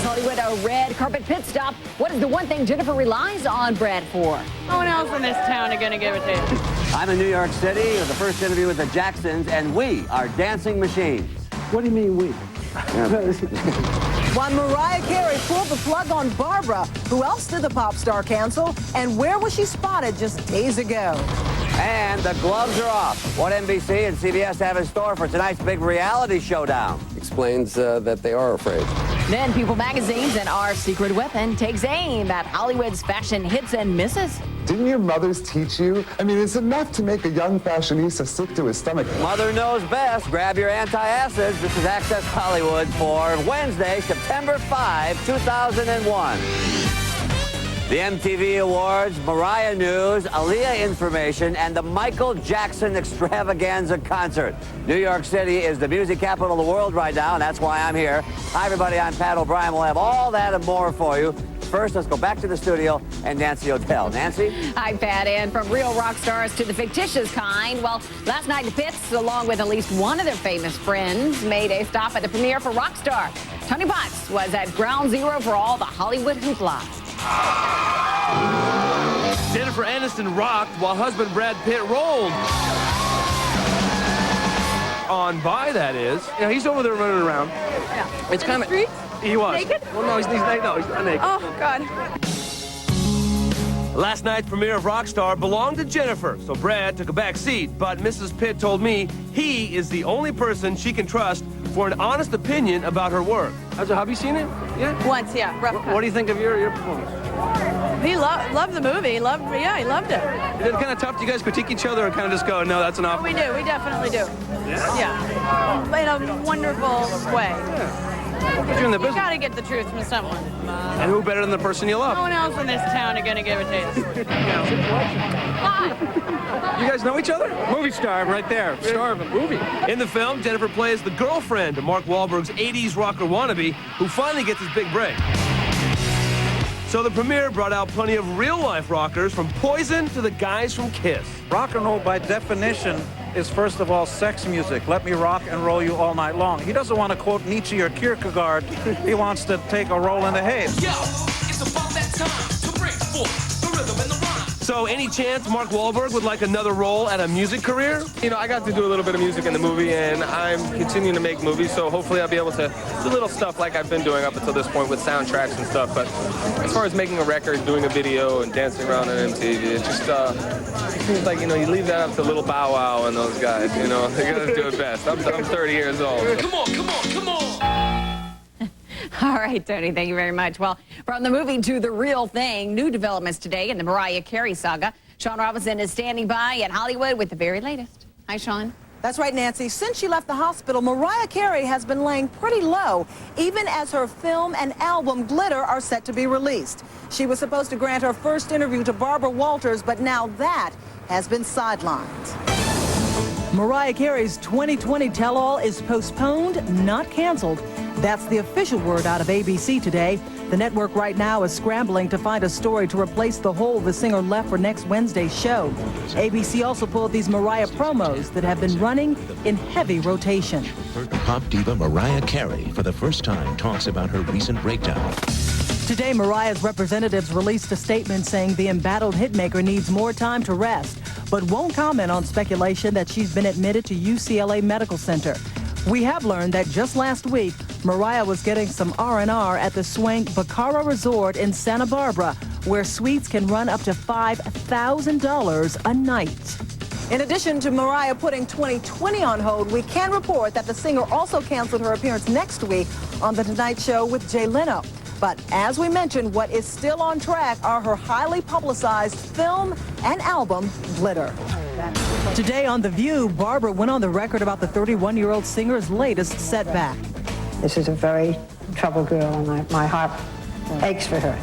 Is Hollywood a red carpet pit stop? What is the one thing Jennifer relies on Brad for? No one else in this town are going to give it to you. I'm in New York City with the first interview with the Jacksons, and we are dancing machines. What do you mean we? While Mariah Carey pulled the plug on Barbara, who else did the pop star cancel? And where was she spotted just days ago? And the gloves are off. What NBC and CBS have in store for tonight's big reality showdown? Explains that they are afraid. Then People magazines and our secret weapon takes aim at Hollywood's fashion hits and misses. Didn't your mothers teach you? I mean, it's enough to make a young fashionista sick to his stomach. Mother knows best. Grab your antacids. This is Access Hollywood for Wednesday, September 5, 2001. The MTV Awards, Mariah News, Aaliyah information, and the Michael Jackson Extravaganza concert. New York City is the music capital of the world right now, and that's why I'm here. Hi, everybody. I'm Pat O'Brien. We'll have all that and more for you. First, let's go back to the studio and Nancy O'Dell. Nancy? Hi, Pat. And from real rock stars to the fictitious kind, well, last night the Pitts, along with at least one of their famous friends, made a stop at the premiere for Rockstar. Tony Potts was at ground zero for all the Hollywood hoopla. Jennifer Aniston rocked while husband Brad Pitt rolled. On by, that is. You know, he's over there running around. Yeah. It's kind of... He was. Naked? Well, no, he's not naked. Oh, God. Last night's premiere of Rockstar belonged to Jennifer, so Brad took a back seat. But Mrs. Pitt told me he is the only person she can trust for an honest opinion about her work. Have you seen it? Yeah? Once, yeah. Rough cut. What do you think of your performance? He loved the movie. He loved it. Is it kind of tough? Do you guys critique each other or kind of just go, no, that's enough? We do. We definitely do. Yeah. In a wonderful way. You're in the You business. got to get the truth from someone. And who better than the person you love? No one else in this town are going to give it to you. You guys know each other? Movie star right there. Star of a movie. In the film, Jennifer plays the girlfriend of Mark Wahlberg's 80s rocker wannabe who finally gets his big break. So the premiere brought out plenty of real-life rockers, from Poison to the guys from Kiss. Rock and roll, by definition, is first of all sex music. Let me rock and roll you all night long. He doesn't want to quote Nietzsche or Kierkegaard. He wants to take a roll in the hay. Yo, it's about that time to break forth the rhythm and the rhyme. So any chance Mark Wahlberg would like another role at a music career? You know, I got to do a little bit of music in the movie, and I'm continuing to make movies, so hopefully I'll be able to do little stuff like I've been doing up until this point with soundtracks and stuff. But as far as making a record, doing a video, and dancing around on MTV, it just it seems like, you know, you leave that up to Little Bow Wow and those guys, you know. They're going to do it best. I'm 30 years old. Come on, come on, come on. All right, Tony, thank you very much. Well, from the movie to the real thing, new developments today in the Mariah Carey saga. Sean Robinson is standing by in Hollywood with the very latest. Hi, Sean. That's right, Nancy. Since she left the hospital, Mariah Carey has been laying pretty low, even as her film and album Glitter are set to be released. She was supposed to grant her first interview to Barbara Walters, but now that has been sidelined. Mariah Carey's 2020 tell-all is postponed, not canceled. That's the official word out of ABC today. The network right now is scrambling to find a story to replace the hole the singer left for next Wednesday's show. ABC also pulled these Mariah promos that have been running in heavy rotation. Pop diva Mariah Carey, for the first time, talks about her recent breakdown. Today, Mariah's representatives released a statement saying the embattled hitmaker needs more time to rest, but won't comment on speculation that she's been admitted to UCLA Medical Center. We have learned that just last week, Mariah was getting some R&R at the swank Bacara Resort in Santa Barbara, where suites can run up to $5,000 a night. In addition to Mariah putting 2020 on hold, we can report that the singer also canceled her appearance next week on The Tonight Show with Jay Leno. But as we mentioned, what is still on track are her highly publicized film and album, Glitter. Today on The View, Barbara went on the record about the 31-year-old singer's latest setback. This is a very troubled girl, and my heart aches for her.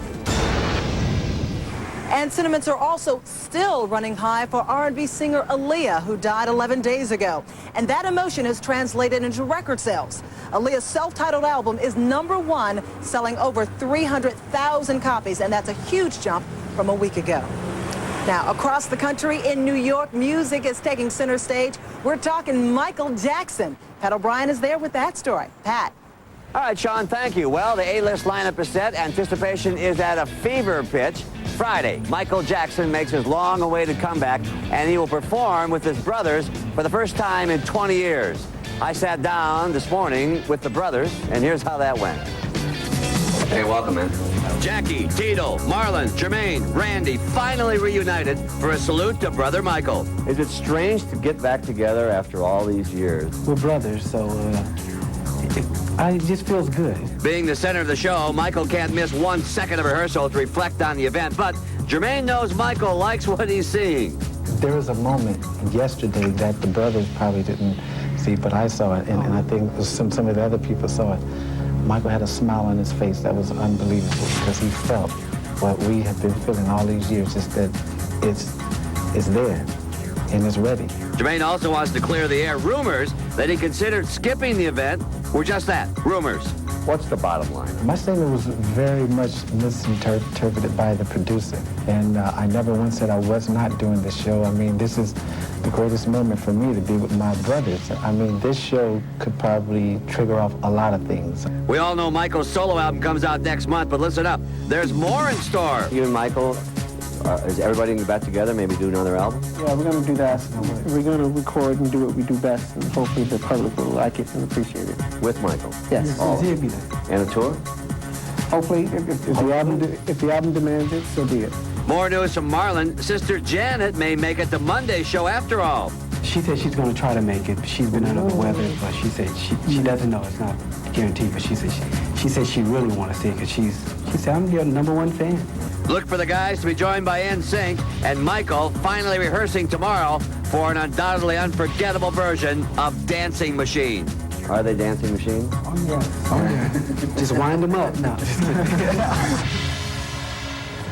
And sentiments are also still running high for R&B singer Aaliyah, who died 11 days ago. And that emotion is translated into record sales. Aaliyah's self-titled album is #1, selling over 300,000 copies, and that's a huge jump from a week ago. Now, across the country in New York, music is taking center stage. We're talking Michael Jackson. Pat O'Brien is there with that story. Pat. All right, Sean, thank you. Well, the A-list lineup is set. Anticipation is at a fever pitch. Friday, Michael Jackson makes his long-awaited comeback, and he will perform with his brothers for the first time in 20 years. I sat down this morning with the brothers, and here's how that went. Hey, welcome, man. Jackie, Tito, Marlon, Jermaine, Randy, finally reunited for a salute to brother Michael. Is it strange to get back together after all these years? We're brothers, so it just feels good. Being the center of the show, Michael can't miss 1 second of rehearsal to reflect on the event, but Jermaine knows Michael likes what he's seeing. There was a moment yesterday that the brothers probably didn't see, but I saw it, and I think some of the other people saw it. Michael had a smile on his face that was unbelievable because he felt what we have been feeling all these years, is that it's there and it's ready. Jermaine also wants to clear the air rumors that he considered skipping the event were just that, rumors. What's the bottom line? My statement was very much misinterpreted by the producer, and I never once said I was not doing the show. I mean, this is the greatest moment for me to be with my brothers. I mean, this show could probably trigger off a lot of things. We all know Michael's solo album comes out next month, but listen up, there's more in store. You and Michael, is everybody going to get back together, maybe do another album? Yeah, we're going to do that. We're going to record and do what we do best, and hopefully the public will like it and appreciate it. With Michael? Yes, he'll be there. And a tour? Hopefully, if the album demands it, so be it. More news from Marlon. Sister Janet may make it the Monday show after all. She said she's going to try to make it. She's been under the weather, but she said she doesn't know. It's not guaranteed, but she said she really want to see it because she said, I'm your #1 fan. Look for the guys to be joined by NSYNC and Michael finally rehearsing tomorrow for an undoubtedly unforgettable version of Dancing Machine. Are they Dancing Machine? Oh, yeah. Oh, yeah. Just wind them up. No.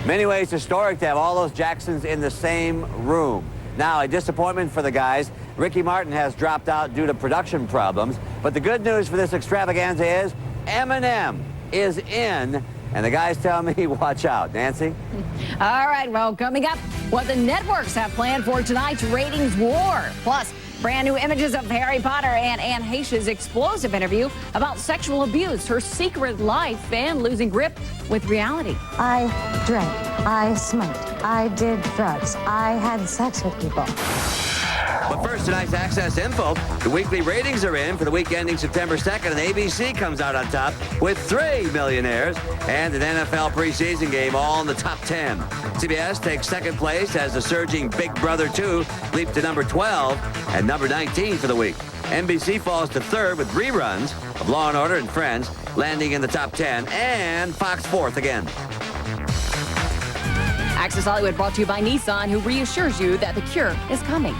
Many ways historic to have all those Jacksons in the same room. Now, a disappointment for the guys. Ricky Martin has dropped out due to production problems. But the good news for this extravaganza is Eminem is in. And the guys tell me, watch out. Nancy? All right, well, coming up, what the networks have planned for tonight's ratings war. Plus, brand new images of Harry Potter and Anne Heche's explosive interview about sexual abuse, her secret life, and losing grip with reality. I drank, I smoked, I did drugs, I had sex with people. But first, tonight's Access info. The weekly ratings are in for the week ending September 2nd, and ABC comes out on top with 3 millionaires and an NFL preseason game all in the top 10. CBS takes second place as the surging Big Brother 2 leap to number 12 and number 19 for the week. NBC falls to third with reruns of Law & Order and Friends, landing in the top 10, and Fox fourth again. Access Hollywood brought to you by Nissan, who reassures you that the cure is coming.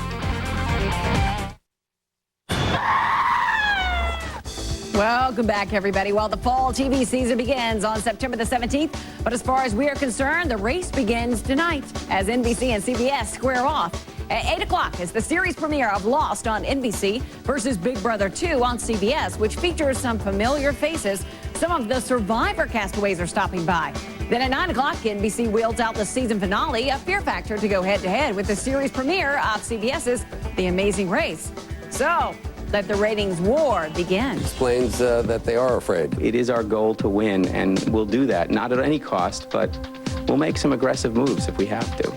Welcome back, everybody. Well, the fall TV season begins on September the 17th. But as far as we are concerned, the race begins tonight as NBC and CBS square off. At 8 o'clock is the series premiere of Lost on NBC versus Big Brother 2 on CBS, which features some familiar faces. Some of the Survivor castaways are stopping by. Then at 9 o'clock, NBC wheels out the season finale, a Fear Factor, to go head-to-head with the series premiere of CBS's The Amazing Race. So, let the ratings war begin. Explains that they are afraid. It is our goal to win, and we'll do that, not at any cost, but we'll make some aggressive moves if we have to.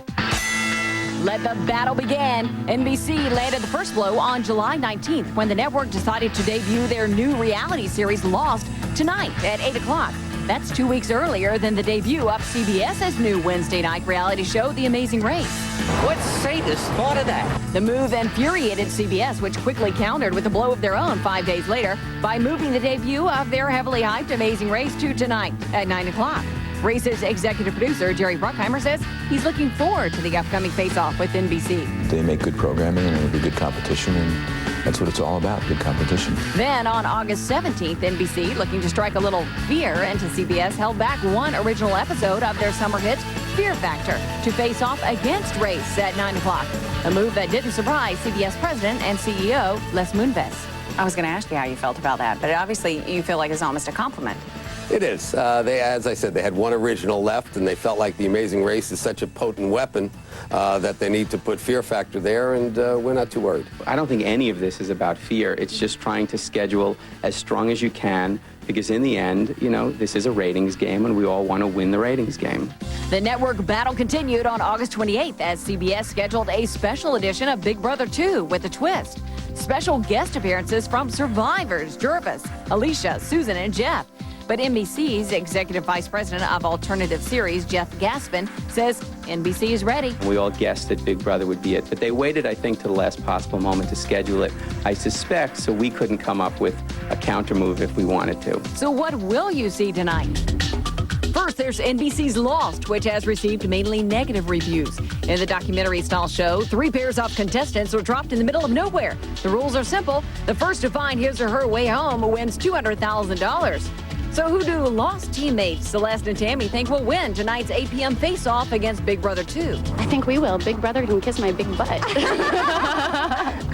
Let the battle begin. NBC landed the first blow on July 19th when the network decided to debut their new reality series Lost tonight at 8 o'clock. That's 2 weeks earlier than the debut of CBS's new Wednesday night reality show, The Amazing Race. What sadist thought of that? The move infuriated CBS, which quickly countered with a blow of their own 5 days later by moving the debut of their heavily hyped Amazing Race to tonight at 9 o'clock. Race's executive producer, Jerry Bruckheimer, says he's looking forward to the upcoming face-off with NBC. They make good programming and it'll be good competition, and that's what it's all about, good competition. Then on August 17th, NBC, looking to strike a little fear into CBS, held back one original episode of their summer hit, Fear Factor, to face off against Race at 9 o'clock. A move that didn't surprise CBS president and CEO Les Moonves. I was going to ask you how you felt about that, but obviously you feel like it's almost a compliment. It is. As I said, they had one original left, and they felt like The Amazing Race is such a potent weapon that they need to put fear factor there, and we're not too worried. I don't think any of this is about fear. It's just trying to schedule as strong as you can, because in the end, you know, this is a ratings game, and we all want to win the ratings game. The network battle continued on August 28th as CBS scheduled a special edition of Big Brother 2 with a twist. Special guest appearances from survivors Jervis, Alicia, Susan, and Jeff. But NBC's Executive Vice President of Alternative Series, Jeff Gaspin, says NBC is ready. We all guessed that Big Brother would be it, but they waited, I think, to the last possible moment to schedule it, I suspect, so we couldn't come up with a counter move if we wanted to. So what will you see tonight? First, there's NBC's Lost, which has received mainly negative reviews. In the documentary-style show, 3 pairs of contestants were dropped in the middle of nowhere. The rules are simple. The first to find his or her way home wins $200,000. So who do Lost teammates Celeste and Tammy think will win tonight's 8 p.m. face-off against Big Brother 2? I think we will. Big Brother can kiss my big butt.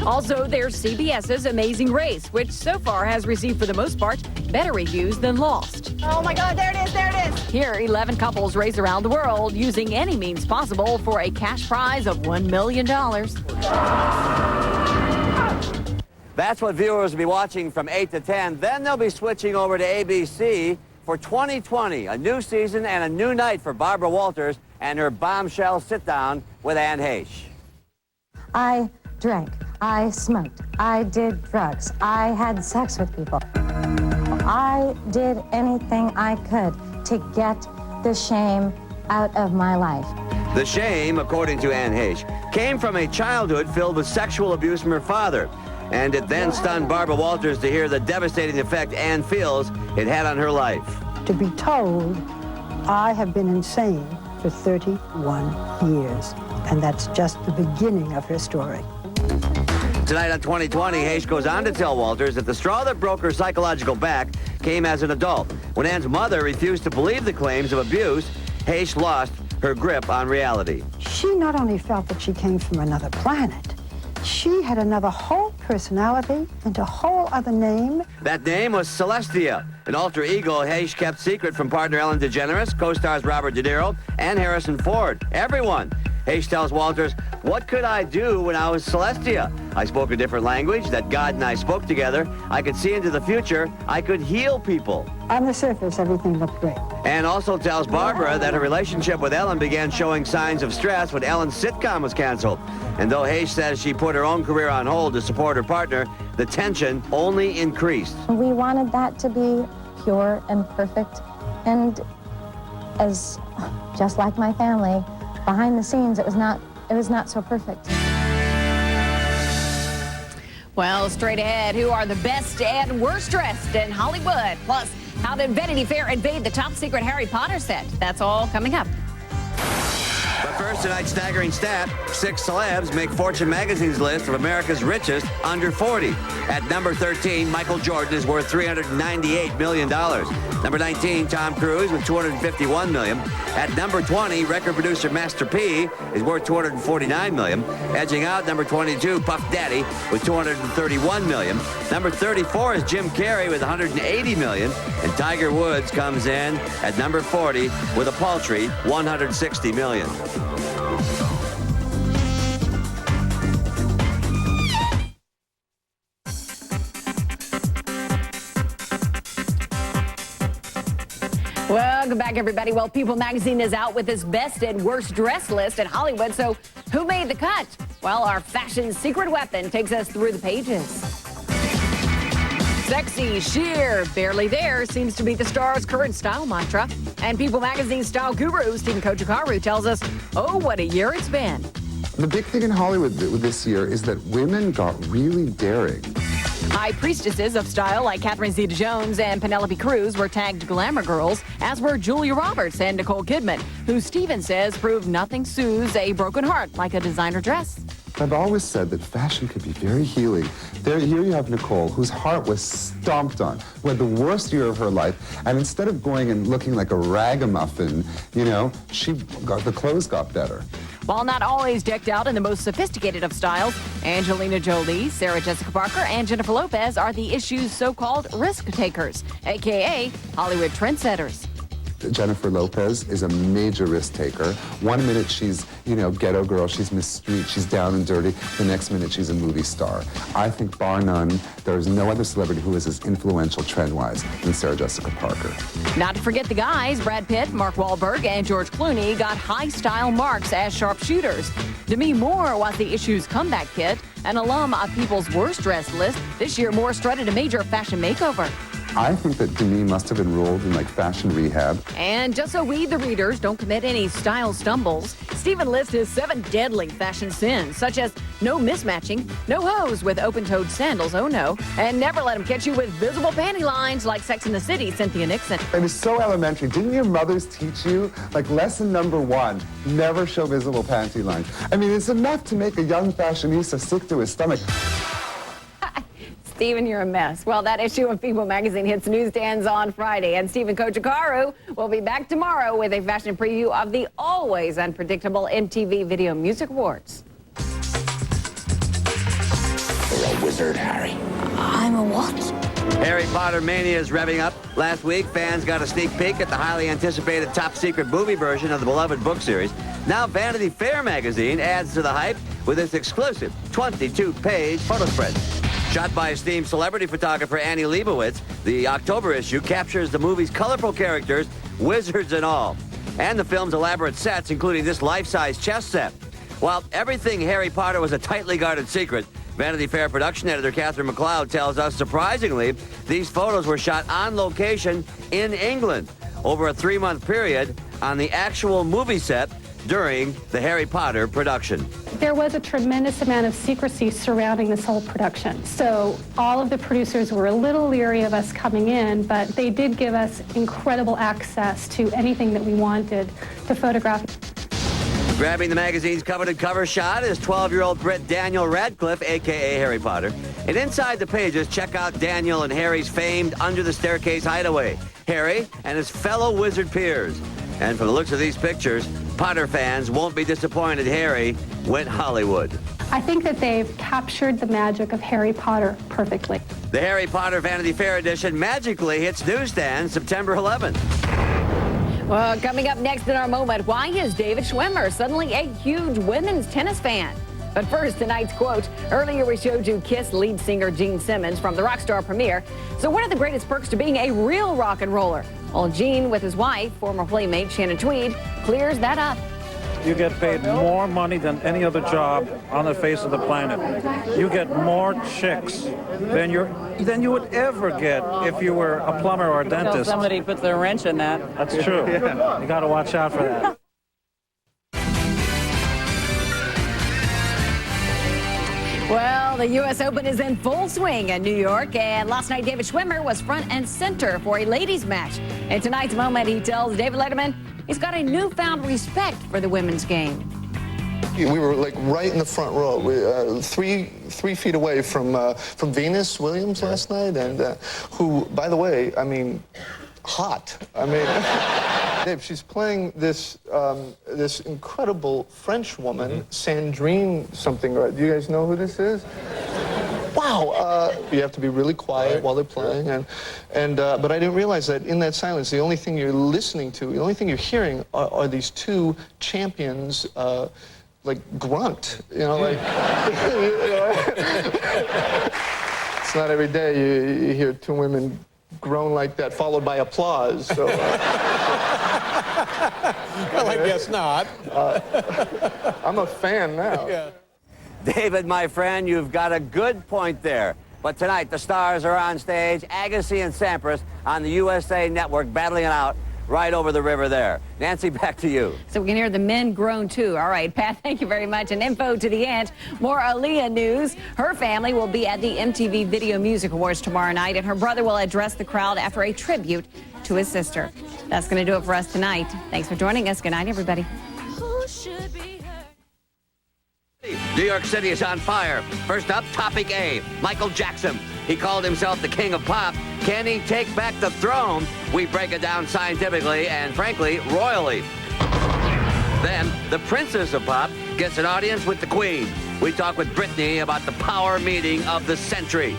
Also, there's CBS's Amazing Race, which so far has received, for the most part, better reviews than Lost. Oh my God, there it is, there it is. Here, 11 couples race around the world using any means possible for a cash prize of $1 million. That's what viewers will be watching from 8 to 10. Then they'll be switching over to ABC for 2020, a new season and a new night for Barbara Walters and her bombshell sit-down with Anne Heche. I drank. I smoked. I did drugs. I had sex with people. I did anything I could to get the shame out of my life. The shame, according to Anne Heche, came from a childhood filled with sexual abuse from her father. And it then stunned Barbara Walters to hear the devastating effect Anne feels it had on her life. To be told I have been insane for 31 years, and that's just the beginning of her story. Tonight on 2020, Heche goes on to tell Walters that the straw that broke her psychological back came as an adult. When Anne's mother refused to believe the claims of abuse, Heche lost her grip on reality. She not only felt that she came from another planet, she had another whole personality and a whole other name. That name was Celestia, an alter ego Heche kept secret from partner Ellen DeGeneres, co-stars Robert De Niro, and Harrison Ford. Everyone. Heche tells Walters, "What could I do when I was Celestia? I spoke a different language that God and I spoke together. I could see into the future. I could heal people." On the surface, everything looked great. And also tells Barbara that her relationship with Ellen began showing signs of stress when Ellen's sitcom was canceled. And though Heche says she put her own career on hold to support her partner, the tension only increased. We wanted that to be pure and perfect, and as just like my family, behind the scenes, it was not so perfect. Well, straight ahead, who are the best and worst dressed in Hollywood? Plus, how did Vanity Fair invade the top secret Harry Potter set? That's all coming up. But first, tonight's staggering stat: 6 celebs make Fortune magazine's list of America's richest under 40. At number 13, Michael Jordan is worth $398 million. Number 19, Tom Cruise with $251 million. At number 20, record producer Master P is worth $249 million. Edging out, number 22, Puff Daddy with $231 million. Number 34 is Jim Carrey with $180 million. And Tiger Woods comes in at number 40 with a paltry $160 million. Welcome back, everybody. Well, People magazine is out with its best and worst dress list in Hollywood. So who made the cut? Well, our fashion secret weapon takes us through the pages. Sexy, sheer, barely there seems to be the star's current style mantra. And People magazine style guru Stephen Kojikaru tells us, oh, what a year it's been. The big thing in Hollywood this year is that women got really daring. High priestesses of style like Catherine Zeta-Jones and Penelope Cruz were tagged glamour girls, as were Julia Roberts and Nicole Kidman, who Stephen says proved nothing soothes a broken heart like a designer dress. I've always said that fashion could be very healing. Here you have Nicole, whose heart was stomped on, who had the worst year of her life, and instead of going and looking like a ragamuffin, you know, the clothes got better. While not always decked out in the most sophisticated of styles, Angelina Jolie, Sarah Jessica Parker, and Jennifer Lopez are the issue's so-called risk takers, a.k.a. Hollywood trendsetters. Jennifer Lopez is a major risk taker. One minute she's, ghetto girl, she's Miss Street, she's down and dirty. The next minute she's a movie star. I think bar none, there is no other celebrity who is as influential trend-wise than Sarah Jessica Parker. Not to forget the guys, Brad Pitt, Mark Wahlberg, and George Clooney got high-style marks as sharpshooters. Demi Moore was the issue's comeback kid, an alum of People's Worst Dressed list. This year, Moore strutted a major fashion makeover. I think that Demi must have enrolled in fashion rehab. And just so we, the readers, don't commit any style stumbles, Stephen lists his 7 deadly fashion sins, such as no mismatching, no hose with open-toed sandals, oh no, and never let them catch you with visible panty lines like Sex and the City, Cynthia Nixon. It was so elementary. Didn't your mothers teach you, lesson number 1, never show visible panty lines? I mean, it's enough to make a young fashionista sick to his stomach. Stephen, you're a mess. Well, that issue of People magazine hits newsstands on Friday, and Stephen Kojakaru will be back tomorrow with a fashion preview of the always unpredictable MTV Video Music Awards. You're a wizard, Harry. I'm a what? Harry Potter mania is revving up. Last week, fans got a sneak peek at the highly anticipated top-secret movie version of the beloved book series. Now, Vanity Fair magazine adds to the hype with its exclusive 22-page photo spread. Shot by esteemed celebrity photographer Annie Leibovitz, the October issue captures the movie's colorful characters, wizards and all, and the film's elaborate sets, including this life-size chess set. While everything Harry Potter was a tightly guarded secret, Vanity Fair production editor Catherine McLeod tells us, surprisingly, these photos were shot on location in England over a 3-month period on the actual movie set during the Harry Potter production. There was a tremendous amount of secrecy surrounding this whole production. So all of the producers were a little leery of us coming in, but they did give us incredible access to anything that we wanted to photograph. Grabbing the magazine's coveted cover shot is 12-year-old Brit Daniel Radcliffe, a.k.a. Harry Potter. And inside the pages, check out Daniel and Harry's famed Under the Staircase hideaway, Harry and his fellow wizard peers. And from the looks of these pictures, Potter fans won't be disappointed Harry went Hollywood. I think that they've captured the magic of Harry Potter perfectly. The Harry Potter Vanity Fair edition magically hits newsstands September 11th. Well, coming up next in our moment, why is David Schwimmer suddenly a huge women's tennis fan? But first, tonight's quote. Earlier, we showed you Kiss lead singer Gene Simmons from the Rockstar premiere. So what are the greatest perks to being a real rock and roller? Well, Gene, with his wife, former playmate Shannon Tweed, clears that up. You get paid more money than any other job on the face of the planet. You get more chicks than you would ever get if you were a plumber or a dentist. Until somebody puts their wrench in that. That's true. Yeah. You got to watch out for that. Well, the U.S. Open is in full swing in New York, and last night David Schwimmer was front and center for a ladies' match. In tonight's moment, he tells David Letterman he's got a newfound respect for the women's game. We were right in the front row, 3 feet away from Venus Williams last night, and who, by the way, I mean, hot. I mean, Dave, she's playing this this incredible French woman, Sandrine something. Right? Do you guys know who this is? Wow. You have to be really quiet while they're playing, but I didn't realize that in that silence, the only thing you're listening to, the only thing you're hearing are these 2 champions. Grunt, it's not every day you hear 2 women groan like that, followed by applause. So, well, I guess not. I'm a fan now. Yeah. David, my friend, you've got a good point there. But tonight, the stars are on stage, Agassi and Sampras on the USA Network battling it out right over the river there. Nancy, back to you. So we can hear the men groan too. All right, Pat, thank you very much. And info to the end. More Aaliyah news. Her family will be at the MTV Video Music Awards tomorrow night, and her brother will address the crowd after a tribute to his sister. That's going to do it for us tonight. Thanks for joining us. Good night, everybody. New York City is on fire. First up, topic A, Michael Jackson. He called himself the king of pop. Can he take back the throne? We break it down scientifically and, frankly, royally. Then, the princess of pop gets an audience with the Queen. We talk with Britney about the power meeting of the century.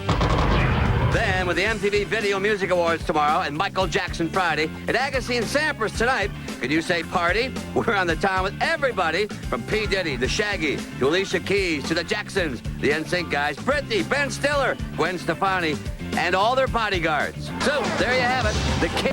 Then, with the MTV Video Music Awards tomorrow and Michael Jackson Friday, at Agassi and Sampras tonight, can you say party? We're on the town with everybody from P. Diddy, to Shaggy, to Alicia Keys, to the Jacksons, the NSYNC guys, Britney, Ben Stiller, Gwen Stefani, and all their bodyguards. So, there you have it. The